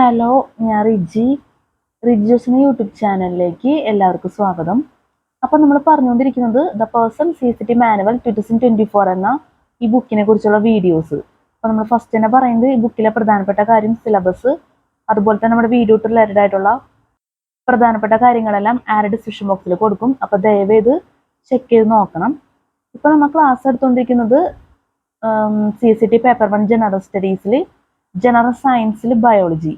Hello, ഞാൻ Riji. റിജോസിന് YouTube ചാനലിലേക്ക് എല്ലാവർക്കും സ്വാഗതം. അപ്പോൾ നമ്മൾ പറഞ്ഞുകൊണ്ടിരിക്കുന്നത് ദ പേഴ്സൺ CCT മാനുവൽ 2024 എന്ന ഈ ബുക്കിനെ കുറിച്ചുള്ള വീഡിയോസ്. അപ്പോൾ നമ്മൾ ഫസ്റ്റ് തന്നെ പറയുന്നത് ഈ ബുക്കിലെ പ്രധാനപ്പെട്ട കാര്യം, സിലബസ്, അതുപോലെ തന്നെ നമ്മുടെ വീഡിയോ റിലേറ്റഡ് ആയിട്ടുള്ള പ്രധാനപ്പെട്ട കാര്യങ്ങളെല്ലാം ആഡ് ഡിസ്ക്രിപ്ഷൻ ബോക്സിൽ കൊടുക്കും. അപ്പോൾ ദയവേത് ചെക്ക് ചെയ്ത് നോക്കണം. ഇപ്പോൾ നമ്മൾ ക്ലാസ് എടുത്തുകൊണ്ടിരിക്കുന്നത് CCT പേപ്പർ 1 ജനറൽ സ്റ്റഡീസിൽ ജനറൽ സയൻസിൽ ബയോളജി.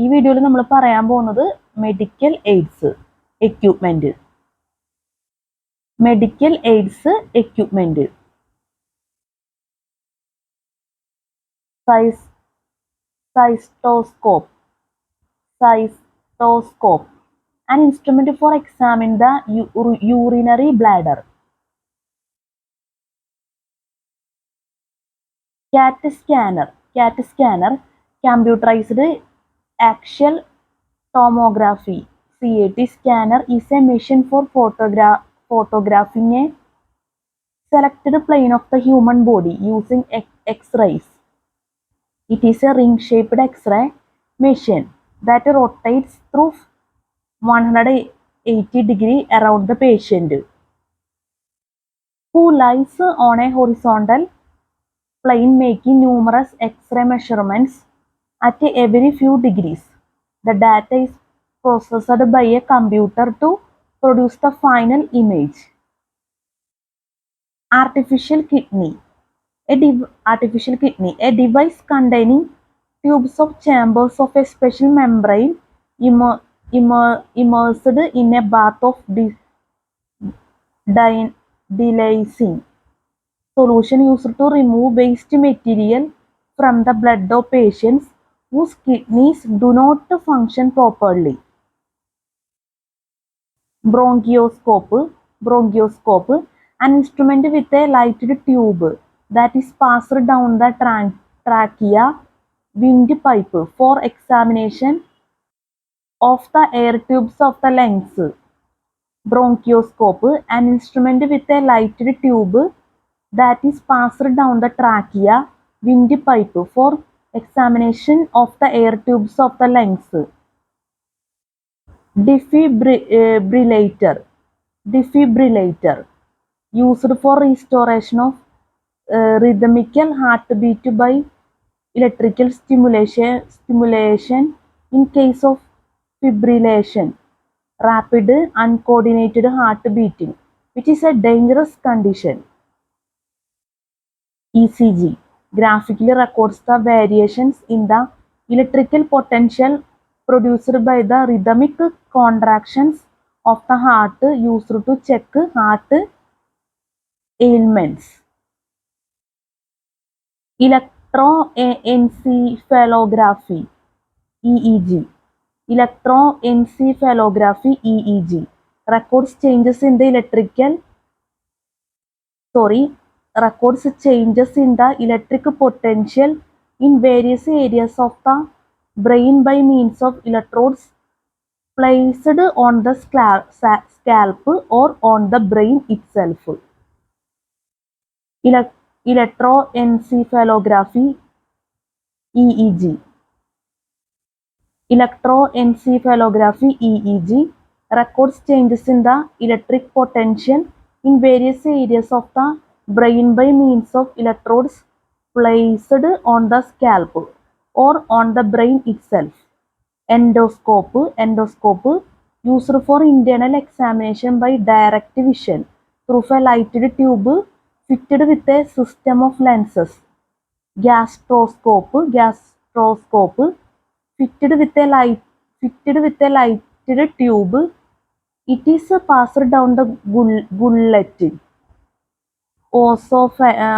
ഈ വീഡിയോയിൽ നമ്മൾ പറയാൻ പോകുന്നത് medical aids equipment. Medical aids equipment. Cystoscope. Cystoscope, an instrument for examining the urinary bladder. CAT scanner, computerized axial tomography. CAT scanner is a machine for photographing a selected plane of the human body using X-rays. It is a ring-shaped X-ray machine that rotates through 180 degrees around the patient, who lies on a horizontal plane making numerous X-ray measurements at every few degrees. The data is processed by a computer to produce the final image. Artificial kidney. A device containing tubes of chambers of a special membrane immersed in a bath of delousing solution used to remove waste material from the blood of patients whose kidneys do not function properly. Bronchoscope, an instrument with a lighted tube that is passed down the trachea windpipe for examination of the air tubes of the lungs. Bronchoscope, an instrument with a lighted tube that is passed down the trachea windpipe for examination of the air tubes of the lungs. Defibrillator, used for restoration of rhythmical heartbeat by electrical stimulation in case of fibrillation, rapid uncoordinated heart beating, which is a dangerous condition. ECG graphically records the variations in the electrical potential produced by the rhythmic contractions of the heart used to check heart ailments. Electroencephalography EEG records changes in the electric potential in various areas of the brain by means of electrodes placed on the scalp or on the brain itself. Electroencephalography EEG. Electroencephalography EEG records changes in the electric potential in various areas of the brain by means of electrodes placed on the scalp or on the brain itself. Endoscope, used for internal examination by direct vision through a lighted tube fitted with a system of lenses. Gastroscope, fitted with a lighted tube. It is passed down the gullet, oesophagus,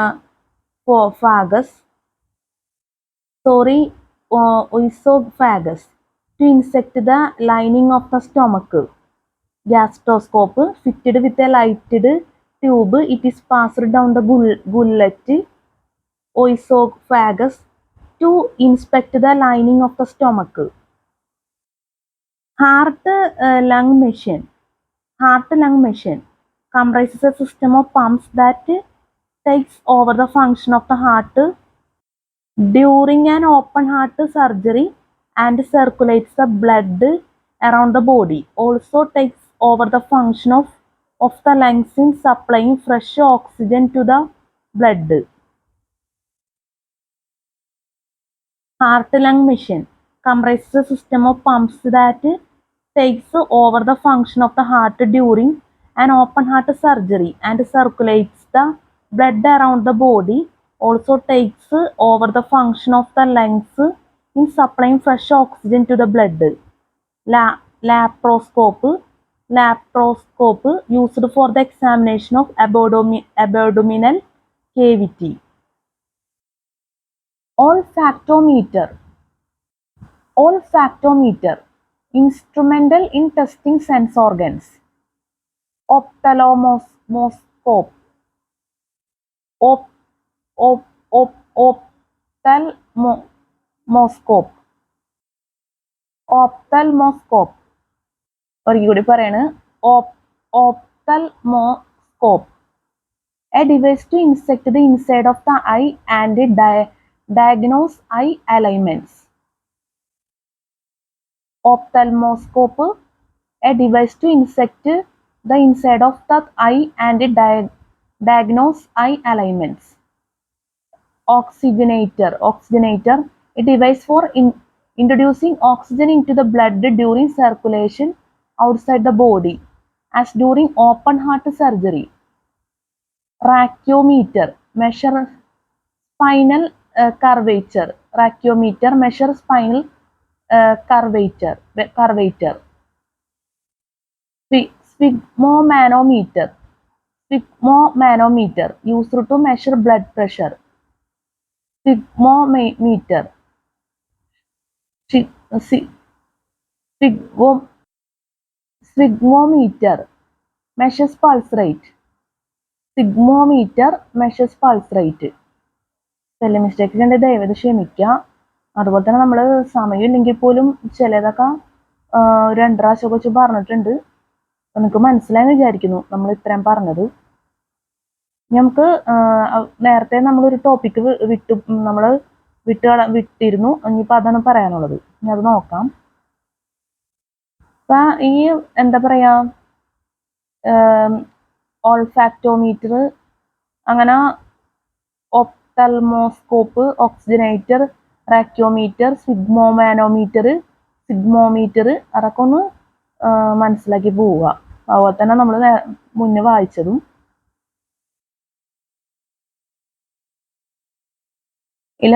to insect the lining of the stomach. Gastroscope, fitted with a lighted tube. It is passed down the gullet, oesophagus, to inspect the lining of the stomach. Heart-lung machine comprises a system of pumps that takes over the function of the heart during an open heart surgery and circulates the blood around the body. Also takes over the function of the lungs in supplying fresh oxygen to the blood. Heart-lung machine comprises a system of pumps that takes over the function of the heart during an open heart surgery and circulates the blood around the body. Also takes over the function of the lungs in supplying fresh oxygen to the blood. Laparoscope used for the examination of abdominal cavity. Olfactometer, instrumental in testing sense organs. Ophthalmoscope, ophthalmoscope, ഒരിക്കൽ കൂടി പറയാണ്, ophthalmoscope, a device to insect the inside of the eye and diagnose eye alignments. Ophthalmoscope, a device to insect the inside of the eye and diagnose eye alignments. Oxygenator, a device for introducing oxygen into the blood during circulation outside the body, as during open heart surgery. Rachiometer, measure spinal curvature. Rachiometer measures spinal curvature. Sphygmomanometer, used to measure blood pressure. Sphygmometer, measures pulse rate. Sphygmometer measures pulse rate. Spelling mistake ഉണ്ടെങ്കിൽ ദയവായി ക്ഷമിക്കുക. അതുപോലെ തന്നെ നമ്മൾ സമയം ഇല്ലെങ്കിൽ പോലും ചിലതൊക്കെ രണ്ട് പ്രാവശ്യമൊക്കെ വെച്ച് പറഞ്ഞിട്ടുണ്ട്. നിങ്ങൾക്ക് മനസ്സിലായെന്ന് വിചാരിക്കുന്നു നമ്മൾ ഇത്രയും പറഞ്ഞത്. നമുക്ക് നേരത്തെ നമ്മളൊരു ടോപ്പിക്ക് വിട്ടിരുന്നു. ഇനിയിപ്പോൾ അതാണ് പറയാനുള്ളത്. ഇനി അത് നോക്കാം. അപ്പം ഈ എന്താ പറയുക, ഓൾഫാക്ടോമീറ്റർ, അങ്ങനെ ഒപ്തൽമോസ്കോപ്പ്, ഓക്സിജനേറ്റർ, റാക്യോമീറ്റർ, സിഗ്മോമീറ്റർ അതൊക്കെ ഒന്ന് മനസ്സിലാക്കി പോവുക. അതുപോലെ തന്നെ നമ്മൾ മുന്നേ വായിച്ചതും. ഇതിൽ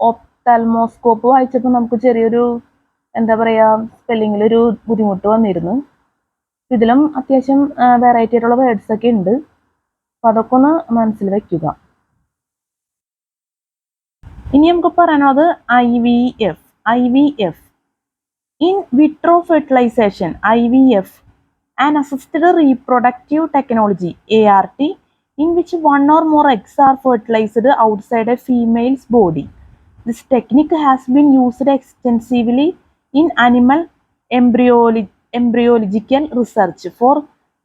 ഒപ്തൽമോസ്കോപ്പ് വായിച്ചപ്പോൾ നമുക്ക് ചെറിയൊരു എന്താ പറയുക, സ്പെല്ലിങ്ങിലൊരു ബുദ്ധിമുട്ട് വന്നിരുന്നു. ഇതിലും അത്യാവശ്യം വെറൈറ്റി ആയിട്ടുള്ള വേർഡ്സ് ഒക്കെ ഉണ്ട്. അപ്പോൾ അതൊക്കെ ഒന്ന് മനസ്സിൽ വെക്കുക. ഇനി നമുക്ക് പറയാനുള്ളത് IVF, in vitro fertilization, IVF, an assisted reproductive technology, ART, in which one or more eggs are fertilized outside a female's body. This technique has been used extensively in animal embryological research for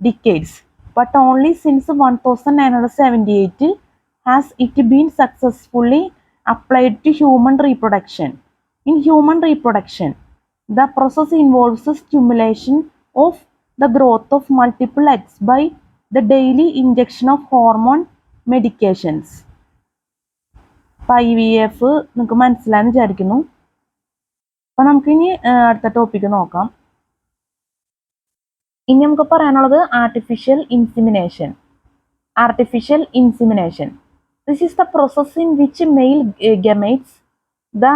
decades, but only since 1978 has it been successfully applied to human reproduction. In human reproduction, the process involves stimulation of the growth of multiple eggs by the daily injection of hormone medications. IVF നിങ്ങൾക്ക് മനസ്സിലായെന്ന് വിചാരിക്കുന്നു. അപ്പോൾ നമുക്കിനി അടുത്ത topic നോക്കാം. ഇനി നമുക്ക് പറയാനുള്ളത് artificial ഇൻസിമിനേഷൻ. This is the process in which male gametes, the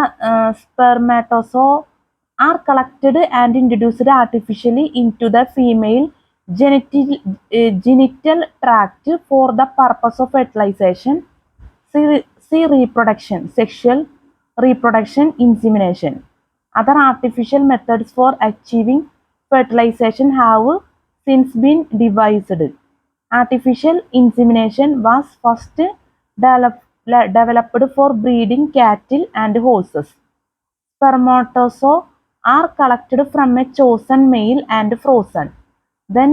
spermatozoa, are collected and introduced artificially into the female genital tract for the purpose of fertilization. See reproduction, sexual reproduction, insemination. Other artificial methods for achieving fertilization have since been devised. Artificial insemination was first developed for breeding cattle and horses. Spermatozoa are collected from a chosen male and frozen, then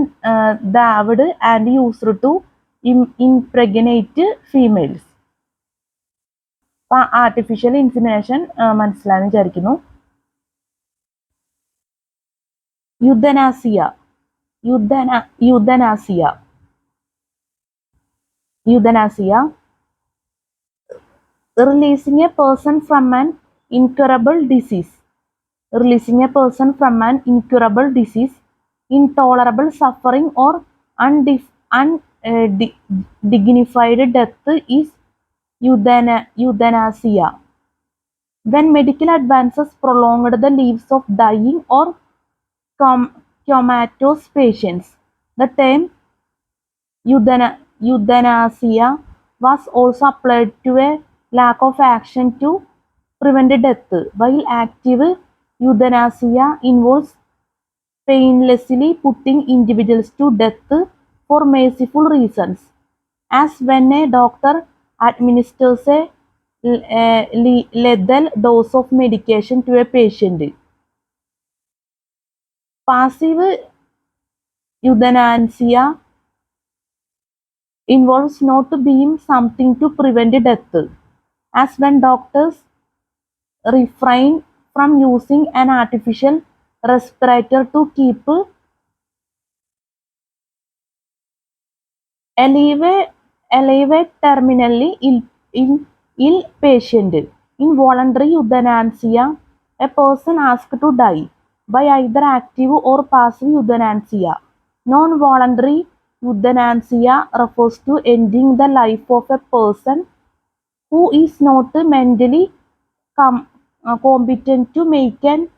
thawed and used to impregnate females. Artificial insemination മനസ്സിലായെന്ന് വിചാരിക്കുന്നു. euthanasia, euthanasia, euthanasia, releasing a person from an incurable disease, releasing a person from an incurable disease, intolerable suffering, or undignified death is euthanasia. When medical advances prolonged the lives of dying or comatose patients, the term euthanasia was also applied to a lack of action to prevent death, while active euthanasia involves painlessly putting individuals to death for merciful reasons, as when a doctor administers a lethal dose of medication to a patient. Passive euthanasia involves not being something to prevent death, as when doctors refrain from using an artificial respirator to keep alive terminally ill patient. In voluntary euthanasia, a person asked to die by either active or passive euthanasia. Non-voluntary euthanasia refers to ending the life of a person who is not mentally competent to make an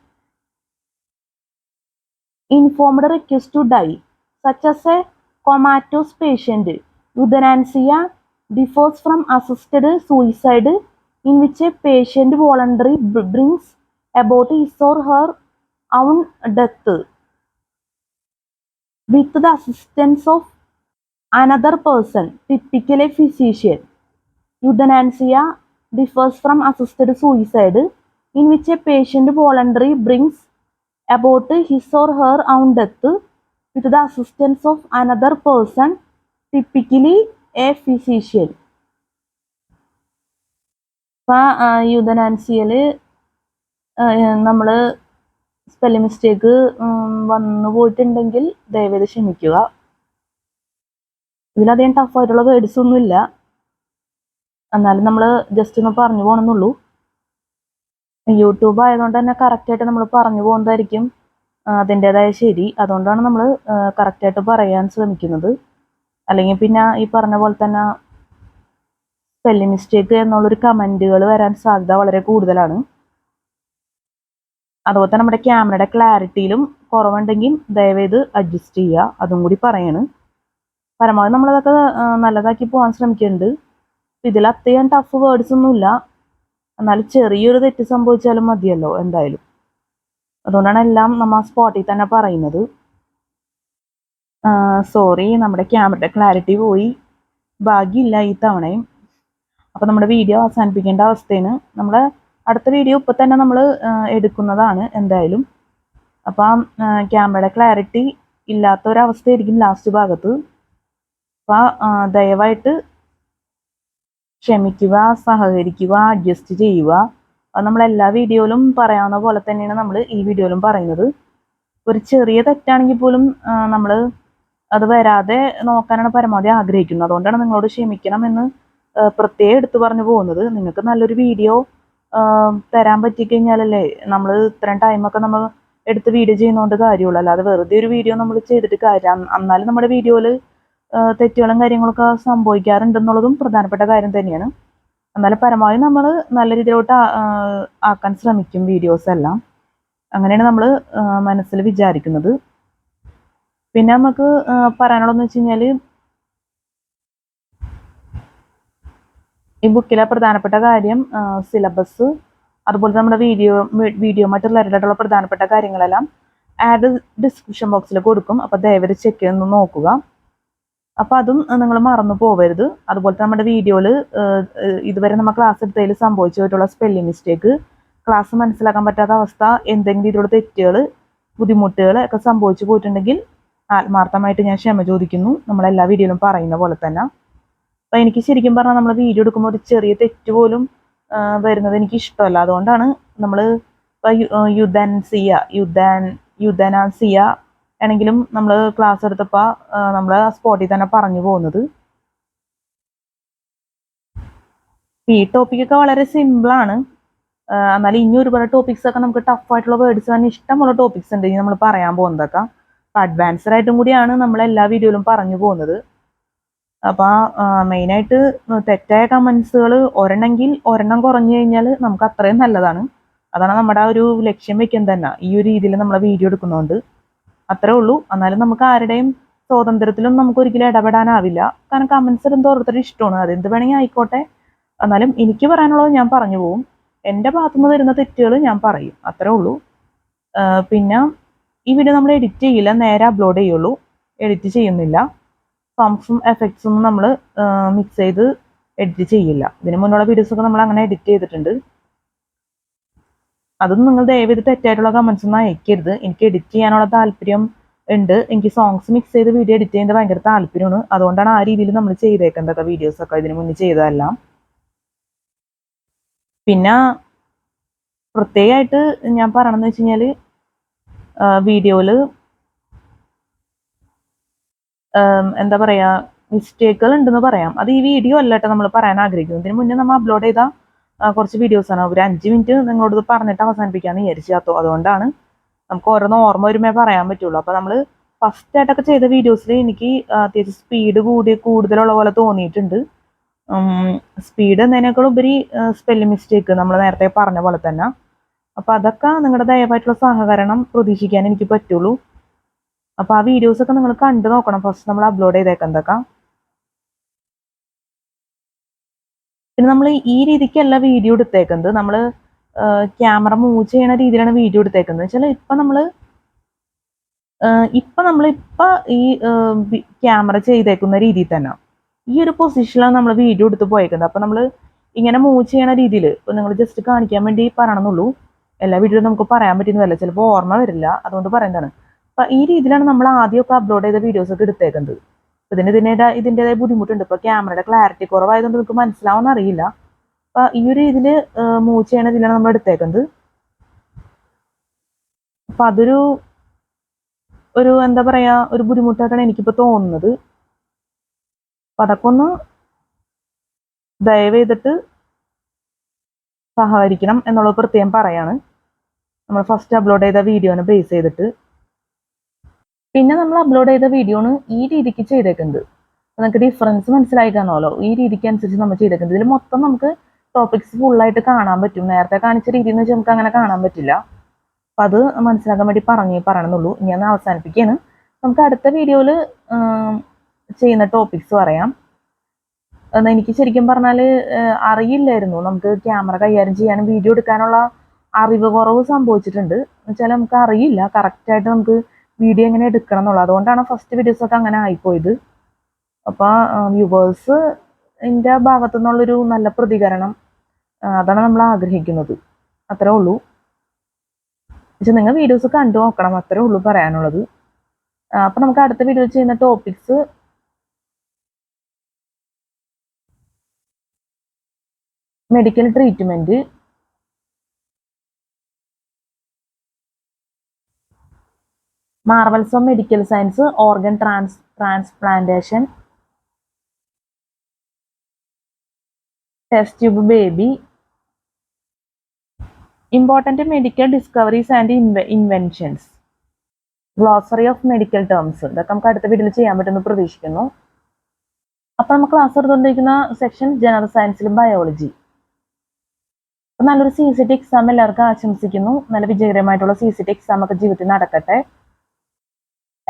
informed request to die, such as a comatose patient. Euthanasia differs from assisted suicide, in which a patient voluntarily brings about his or her own death with the assistance of another person, typically a physician. Euthanasia differs from assisted suicide, in which a patient voluntarily brings about his or her own death with the assistance of another person, typically a physician. അപ്പോൾ യൂതനാൻസിയയിൽ നമ്മൾ spelling mistake വന്നു പോയിട്ടുണ്ടെങ്കിൽ ദയവേത് ക്ഷമിക്കുക. ഇതിലധികം ടഫായിട്ടുള്ള words ഒന്നുമില്ല, എന്നാലും നമ്മൾ just ഒന്ന് പറഞ്ഞു പോകണമെന്നുള്ളൂ. യൂട്യൂബ് ആയതുകൊണ്ട് തന്നെ കറക്റ്റായിട്ട് നമ്മൾ പറഞ്ഞു പോകുന്നതായിരിക്കും അതിൻ്റെതായ ശരി. അതുകൊണ്ടാണ് നമ്മൾ കറക്റ്റായിട്ട് പറയാൻ ശ്രമിക്കുന്നത്. അല്ലെങ്കിൽ പിന്നെ ഈ പറഞ്ഞ പോലെ തന്നെ സ്പെല്ലിംഗ് മിസ്റ്റേക്ക് എന്നുള്ളൊരു കമൻറ്റുകൾ വരാൻ സാധ്യത വളരെ കൂടുതലാണ്. അതുപോലെ തന്നെ നമ്മുടെ ക്യാമറയുടെ ക്ലാരിറ്റിയിലും കുറവുണ്ടെങ്കിൽ ദയവേത് അഡ്ജസ്റ്റ് ചെയ്യുക, അതും കൂടി പറയാണ്. പരമാവധി നമ്മളതൊക്കെ നല്ലതാക്കി പോകാൻ ശ്രമിക്കുന്നുണ്ട്. ഇതിൽ അത്രയും ടഫ് വേർഡ്സ് ഒന്നുമില്ല, എന്നാലും ചെറിയൊരു തെറ്റ് സംഭവിച്ചാലും മതിയല്ലോ എന്തായാലും. അതുകൊണ്ടാണ് എല്ലാം നമ്മൾ സ്പോട്ടിൽ തന്നെ പറയുന്നത്. സോറി, നമ്മുടെ ക്യാമറയുടെ ക്ലാരിറ്റി പോയി, ഭാഗ്യമില്ല ഈ തവണയും. അപ്പോൾ നമ്മുടെ വീഡിയോ അവസാനിപ്പിക്കേണ്ട അവസ്ഥയാണ്. നമ്മുടെ അടുത്ത വീഡിയോ ഇപ്പോൾ തന്നെ നമ്മൾ എടുക്കുന്നതാണ് എന്തായാലും. അപ്പം ക്യാമറയുടെ ക്ലാരിറ്റി ഇല്ലാത്തൊരവസ്ഥയായിരിക്കും ലാസ്റ്റ് ഭാഗത്ത്. അപ്പോൾ ദയവായിട്ട് ക്ഷമിക്കുക, സഹകരിക്കുക, അഡ്ജസ്റ്റ് ചെയ്യുക. അത് നമ്മളെല്ലാ വീഡിയോയിലും പറയാവുന്ന പോലെ തന്നെയാണ് നമ്മൾ ഈ വീഡിയോയിലും പറയുന്നത്. ഒരു ചെറിയ തെറ്റാണെങ്കിൽ പോലും നമ്മൾ അത് വരാതെ നോക്കാനാണ് പരമാവധി ആഗ്രഹിക്കുന്നത്. അതുകൊണ്ടാണ് നിങ്ങളോട് ക്ഷമിക്കണമെന്ന് പ്രത്യേകം എടുത്തു പറഞ്ഞു പോകുന്നത്. നിങ്ങൾക്ക് നല്ലൊരു വീഡിയോ തരാൻ പറ്റിക്കഴിഞ്ഞാലല്ലേ നമ്മൾ ഇത്രയും ടൈമൊക്കെ നമ്മൾ എടുത്ത് വീഡിയോ ചെയ്യുന്നതുകൊണ്ട് കാര്യമുള്ളൂ. അല്ലാതെ വെറുതെ ഒരു വീഡിയോ നമ്മൾ ചെയ്തിട്ട് കാര്യം. എന്നാലും നമ്മുടെ വീഡിയോയിൽ തെറ്റുകളും കാര്യങ്ങളൊക്കെ സംഭവിക്കാറുണ്ടെന്നുള്ളതും പ്രധാനപ്പെട്ട കാര്യം തന്നെയാണ്. എന്നാലും പരമാവധി നമ്മൾ നല്ല രീതിയിലോട്ട് ആക്കാൻ ശ്രമിക്കും വീഡിയോസ് എല്ലാം. അങ്ങനെയാണ് നമ്മൾ മനസ്സിൽ വിചാരിക്കുന്നത്. പിന്നെ നമുക്ക് പറയാനുള്ളതെന്ന് വെച്ച് കഴിഞ്ഞാൽ, ഈ ബുക്കിലെ പ്രധാനപ്പെട്ട കാര്യം സിലബസ്, അതുപോലെ നമ്മുടെ വീഡിയോയുമായിട്ട് റിലേറ്റഡ് ആയിട്ടുള്ള പ്രധാനപ്പെട്ട കാര്യങ്ങളെല്ലാം ആഡ് ഡിസ്ക്രിപ്ഷൻ ബോക്സിൽ കൊടുക്കും. അപ്പോൾ ദയവായി ചെക്ക് ചെയ്ത് നോക്കുക. അപ്പോൾ അതും നിങ്ങൾ മറന്നു പോകരുത്. അതുപോലെ നമ്മുടെ വീഡിയോയിൽ ഇതുവരെ നമ്മൾ ക്ലാസ് എടുത്തതിൽ സംഭവിച്ചു പോയിട്ടുള്ള സ്പെല്ലിംഗ് മിസ്റ്റേക്ക്, ക്ലാസ് മനസ്സിലാക്കാൻ പറ്റാത്ത അവസ്ഥ, എന്തെങ്കിലും ഇതിലുള്ള തെറ്റുകൾ, ബുദ്ധിമുട്ടുകൾ ഒക്കെ സംഭവിച്ചു പോയിട്ടുണ്ടെങ്കിൽ ആത്മാർത്ഥമായിട്ട് ഞാൻ ക്ഷമ ചോദിക്കുന്നു, നമ്മളെല്ലാ വീഡിയോയിലും പറയുന്ന പോലെ തന്നെ. അപ്പോൾ എനിക്ക് ശരിക്കും പറഞ്ഞാൽ നമ്മൾ വീഡിയോ എടുക്കുമ്പോൾ ഒരു ചെറിയ തെറ്റ് പോലും വരുന്നത് എനിക്ക് ഇഷ്ടമല്ല. അതുകൊണ്ടാണ് നമ്മൾ യുദ്ധൻസിയ യുദ്ധനാസിയ ആണെങ്കിലും നമ്മൾ ക്ലാസ് എടുത്തപ്പോൾ നമ്മൾ സ്പോട്ടിൽ തന്നെ പറഞ്ഞു പോകുന്നത്. ഈ ടോപ്പിക്കൊക്കെ വളരെ സിമ്പിളാണ്. എന്നാലും ഇനി ഒരുപാട് ടോപ്പിക്സ് ഒക്കെ നമുക്ക് ടഫായിട്ടുള്ള വേർഡ്സ് തന്നെ ഇഷ്ടമുള്ള ടോപ്പിക്സ് ഉണ്ട് ഇനി നമ്മൾ പറയാൻ പോകുന്നതൊക്കെ. അഡ്വാൻസ്ഡ് ആയിട്ടും കൂടിയാണ് നമ്മൾ എല്ലാ വീഡിയോയിലും പറഞ്ഞു പോകുന്നത്. അപ്പോൾ മെയിനായിട്ട് തെറ്റായ കമൻസുകൾ ഒരെണ്ണമെങ്കിൽ ഒരെണ്ണം കുറഞ്ഞു കഴിഞ്ഞാൽ നമുക്ക് അത്രയും നല്ലതാണ്. അതാണ് നമ്മുടെ ആ ഒരു ലക്ഷ്യം വെക്കുന്നത് തന്നെ ഈ ഒരു രീതിയിൽ നമ്മളെ വീഡിയോ എടുക്കുന്നതുകൊണ്ട്. അത്രേ ഉള്ളൂ. എന്നാലും നമുക്ക് ആരുടെയും സ്വാതന്ത്ര്യത്തിലും നമുക്ക് ഒരിക്കലും ഇടപെടാനാവില്ല. കാരണം കമൻസ് ഇടുന്നത് ഓരോരുത്തരുടെ ഇഷ്ടമാണ്, അതെന്ത് വേണമെങ്കിൽ ആയിക്കോട്ടെ. എന്നാലും എനിക്ക് പറയാനുള്ളത് ഞാൻ പറഞ്ഞു പോകും. എൻ്റെ ഭാഗത്തുനിന്ന് വരുന്ന തെറ്റുകൾ ഞാൻ പറയും, അത്രേ ഉള്ളൂ. പിന്നെ ഈ വീഡിയോ നമ്മൾ എഡിറ്റ് ചെയ്യില്ല, നേരെ അപ്ലോഡ് ചെയ്യുള്ളൂ, എഡിറ്റ് ചെയ്യുന്നില്ല. സോങ്സും എഫക്ട്സും ഒന്നും നമ്മൾ മിക്സ് ചെയ്ത് എഡിറ്റ് ചെയ്യില്ല. ഇതിന് മുന്നുള്ള വീഡിയോസൊക്കെ നമ്മൾ അങ്ങനെ എഡിറ്റ് ചെയ്തിട്ടുണ്ട്. അതൊന്നും നിങ്ങൾ ദയവേത് തെറ്റായിട്ടുള്ള കമൻസ് ഒന്നും അയക്കരുത്. എനിക്ക് എഡിറ്റ് ചെയ്യാനുള്ള താല്പര്യം ഉണ്ട്. എനിക്ക് സോങ്സ് മിക്സ് ചെയ്ത് വീഡിയോ എഡിറ്റ് ചെയ്യുന്നത് ഭയങ്കര താല്പര്യമാണ്. അതുകൊണ്ടാണ് ആ രീതിയിൽ നമ്മൾ ചെയ്തേക്കുന്നത് വീഡിയോസൊക്കെ ഇതിന് മുന്നേ ചെയ്തതെല്ലാം. പിന്നെ പ്രത്യേകമായിട്ട് ഞാൻ പറയണമെന്ന് വെച്ച് കഴിഞ്ഞാൽ വീഡിയോയിൽ എന്താ പറയുക, മിസ്റ്റേക്കുകൾ ഉണ്ടെന്ന് പറയാം. അത് ഈ വീഡിയോ അല്ലട്ടോ നമ്മൾ പറയാൻ ആഗ്രഹിക്കുന്നത്. ഇതിന് മുന്നേ നമ്മൾ അപ്ലോഡ് ചെയ്ത കുറച്ച് വീഡിയോസാണ്. ഒരു 5 മിനിറ്റ് നിങ്ങളോട് പറഞ്ഞിട്ട് അവസാനിപ്പിക്കാമെന്ന് വിചാരിച്ചു. അതുകൊണ്ടാണ് നമുക്ക് ഓരോന്ന് ഓർമ്മ വരുമ്പേ പറയാൻ പറ്റുള്ളൂ. അപ്പോൾ നമ്മൾ ഫസ്റ്റ് ആയിട്ടൊക്കെ ചെയ്ത വീഡിയോസിൽ എനിക്ക് അത്യാവശ്യം സ്പീഡ് കൂടുതലുള്ള പോലെ തോന്നിയിട്ടുണ്ട്. സ്പീഡ് എന്നതിനേക്കാൾ ഉപരി സ്പെല്ലിംഗ് മിസ്റ്റേക്ക് നമ്മൾ നേരത്തെ പറഞ്ഞ പോലെ തന്നെ. അപ്പോൾ അതൊക്കെ നിങ്ങളുടെ ദയവായിട്ടുള്ള സഹകരണം പ്രതീക്ഷിക്കാൻ എനിക്ക് പറ്റുള്ളൂ. അപ്പോൾ ആ വീഡിയോസൊക്കെ നിങ്ങൾ കണ്ടു നോക്കണം ഫസ്റ്റ് നമ്മൾ അപ്ലോഡ് ചെയ്തേക്കുന്നതൊക്കെ. പിന്നെ നമ്മൾ ഈ രീതിക്കല്ല വീഡിയോ എടുത്തേക്കുന്നത്. നമ്മൾ ക്യാമറ മൂവ് ചെയ്യണ രീതിയിലാണ് വീഡിയോ എടുത്തേക്കുന്നത്. വെച്ചാൽ ഇപ്പം നമ്മൾ ഈ ക്യാമറ ചെയ്തേക്കുന്ന രീതിയിൽ തന്നെ ഈ ഒരു പൊസിഷനിലാണ് നമ്മൾ വീഡിയോ എടുത്ത് പോയേക്കുന്നത്. അപ്പോൾ നമ്മൾ ഇങ്ങനെ മൂവ് ചെയ്യണ രീതിയിൽ ഇപ്പോൾ നിങ്ങൾ ജസ്റ്റ് കാണിക്കാൻ വേണ്ടി പറയണമെന്നുള്ളൂ. എല്ലാ വീഡിയോയും നമുക്ക് പറയാൻ പറ്റുന്നതല്ല, ചിലപ്പോൾ ഓർമ്മ വരില്ല, അതുകൊണ്ട് പറയുന്നതാണ്. അപ്പം ഈ രീതിയിലാണ് നമ്മൾ ആദ്യമൊക്കെ അപ്ലോഡ് ചെയ്ത വീഡിയോസൊക്കെ എടുത്തേക്കുന്നത്. ഇതിൻ്റെതായ ബുദ്ധിമുട്ടുണ്ട്. ഇപ്പോൾ ക്യാമറയുടെ ക്ലാരിറ്റി കുറവായതുകൊണ്ട് നിങ്ങൾക്ക് മനസ്സിലാവുമെന്ന് അറിയില്ല. അപ്പം ഈ ഒരു രീതിയിൽ മൂവ് ചെയ്യണ ഇതിലാണ് നമ്മൾ എടുത്തേക്കുന്നത്. അപ്പം അതൊരു എന്താ പറയുക, ഒരു ബുദ്ധിമുട്ടായിട്ടാണ് എനിക്കിപ്പോൾ തോന്നുന്നത്. അപ്പം അതൊക്കെ ഒന്ന് ദയവ് ചെയ്തിട്ട് സഹകരിക്കണം എന്നുള്ളത് പ്രത്യേകം പറയാണ്. നമ്മൾ ഫസ്റ്റ് അപ്ലോഡ് ചെയ്ത വീഡിയോനെ ബേസ് ചെയ്തിട്ട്. പിന്നെ നമ്മൾ അപ്ലോഡ് ചെയ്ത വീഡിയോന് ഈ രീതിക്ക് ചെയ്തേക്കുന്നത് നമുക്ക് ഡിഫറൻസ് മനസ്സിലായി കാണുമല്ലോ. ഈ രീതിക്ക് അനുസരിച്ച് നമ്മൾ ചെയ്തേക്കുന്നത്. ഇതിൽ മൊത്തം നമുക്ക് ടോപ്പിക്സ് ഫുള്ളായിട്ട് കാണാൻ പറ്റും. നേരത്തെ കാണിച്ച രീതിയിൽ വെച്ചാൽ നമുക്ക് അങ്ങനെ കാണാൻ പറ്റില്ല. അപ്പം അത് മനസ്സിലാക്കാൻ വേണ്ടി പറയണമെന്നുള്ളൂ. ഞാൻ അവസാനിപ്പിക്കുകയാണ്. നമുക്ക് അടുത്ത വീഡിയോയിൽ ചെയ്യുന്ന ടോപ്പിക്സ് പറയാം. എനിക്ക് ശരിക്കും പറഞ്ഞാൽ അറിയില്ലായിരുന്നു, നമുക്ക് ക്യാമറ കൈകാര്യം ചെയ്യാനും വീഡിയോ എടുക്കാനുള്ള അറിവ് കുറവ് സംഭവിച്ചിട്ടുണ്ട്. എന്നുവെച്ചാൽ നമുക്ക് അറിയില്ല കറക്റ്റായിട്ട് നമുക്ക് വീഡിയോ എങ്ങനെ എടുക്കണം എന്നുള്ളത്. അതുകൊണ്ടാണ് ഫസ്റ്റ് വീഡിയോസൊക്കെ അങ്ങനെ ആയിപ്പോയത്. അപ്പോൾ വ്യൂവേഴ്സിൻ്റെ ഭാഗത്തു നിന്നുള്ളൊരു നല്ല പ്രതികരണം അതാണ് നമ്മൾ ആഗ്രഹിക്കുന്നത്. അത്രേ ഉള്ളൂ. പക്ഷെ നിങ്ങൾ വീഡിയോസ് കണ്ടു നോക്കണം, അത്രേ ഉള്ളൂ പറയാനുള്ളത്. അപ്പം നമുക്ക് അടുത്ത വീഡിയോ ചെയ്യുന്ന topics medical treatment, Marvels of medical science, organ transplantation, test tube baby, important medical discoveries and inventions, glossary of medical terms. ഇതൊക്കെ നമുക്ക് അടുത്ത വീഡിയോയിൽ ചെയ്യാൻ പറ്റുമെന്ന് പ്രതീക്ഷിക്കുന്നു. അപ്പോൾ നമ്മൾ ക്ലാസ് എടുത്തുകൊണ്ടിരിക്കുന്ന സെക്ഷൻ ജനറൽ സയൻസിലും ബയോളജി. അപ്പം നല്ലൊരു CCT എക്സാം എല്ലാവർക്കും ആശംസിക്കുന്നു. നല്ല വിജയകരമായിട്ടുള്ള CCT എക്സാം ഒക്കെ ജീവിതത്തിൽ നടക്കട്ടെ.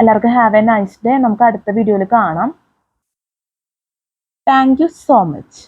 എല്ലാവർക്കും ഹാവ് എ നൈസ് ഡേ. നമുക്ക് അടുത്ത വീഡിയോയിൽ കാണാം. Thank you so much.